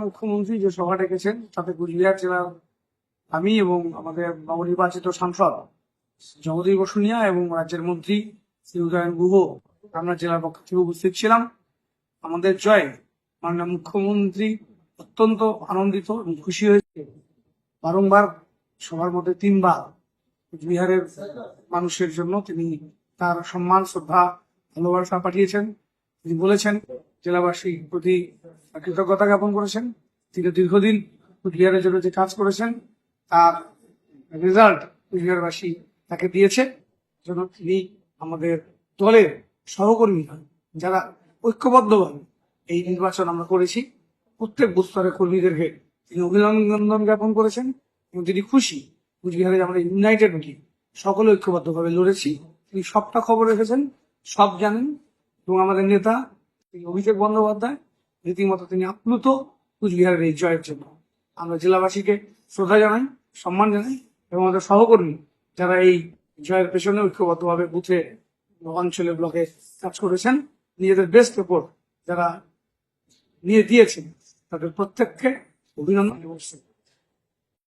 মুখ্যমন্ত্রী যে সভা ডেকেছেন তাতে কুচবিহার জেলার আমি এবং আমাদের নবনির্বাচিত সাংসদ জগদীশ বসুনিয়া এবং রাজ্যের মন্ত্রী শ্রী উদয়ন গুহ আমরা জেলার পক্ষ থেকে উপস্থিত ছিলাম। আমাদের জয় মাননীয় মুখ্যমন্ত্রী অত্যন্ত আনন্দিত এবং খুশি হয়েছে। বারংবার সবার মধ্যে 3 বার কুচবিহারের মানুষের জন্য তিনি তার সম্মান, শ্রদ্ধা, ভালোবাসা পাঠিয়েছেন। তিনি বলেছেন জেলাবাসীর প্রতি কৃতজ্ঞতা জ্ঞাপন করেছেন। তিনি দীর্ঘদিন কুচবিহারের জন্য যে কাজ করেছেন তার রেজাল্ট কুচবিহারবাসী তাকে দিয়েছে। জন্য তিনি আমাদের দলের সহকর্মী যারা ঐক্যবদ্ধভাবে এই নির্বাচন আমরা করেছি, প্রত্যেক স্তরের কর্মীদেরকে তিনি অভিনন্দন জ্ঞাপন করেছেন এবং তিনি খুশি কুচবিহারে আমরা ইউনাইটেড হই, সকলে ঐক্যবদ্ধভাবে লড়েছি। তিনি সবটা খবর রেখেছেন, সব জানেন এবং আমাদের নেতা অভিষেক বন্দ্যোপাধ্যায় রীতিমতো তিনি আপ্লুত কুচবিহারের এই জয়ের জন্য। আমরা জেলাবাসীকে শ্রদ্ধা জানাই, সম্মান জানাই এবং আমাদের সহকর্মী যারা এই জয়ের পেছনে ঐক্যবদ্ধভাবে বুথে, অঞ্চলে, ব্লকে কাজ করেছেন, নিজেদের বেস্ট রিপোর্ট যারা নিয়ে দিয়েছেন তাদের প্রত্যেককে অভিনন্দন এবং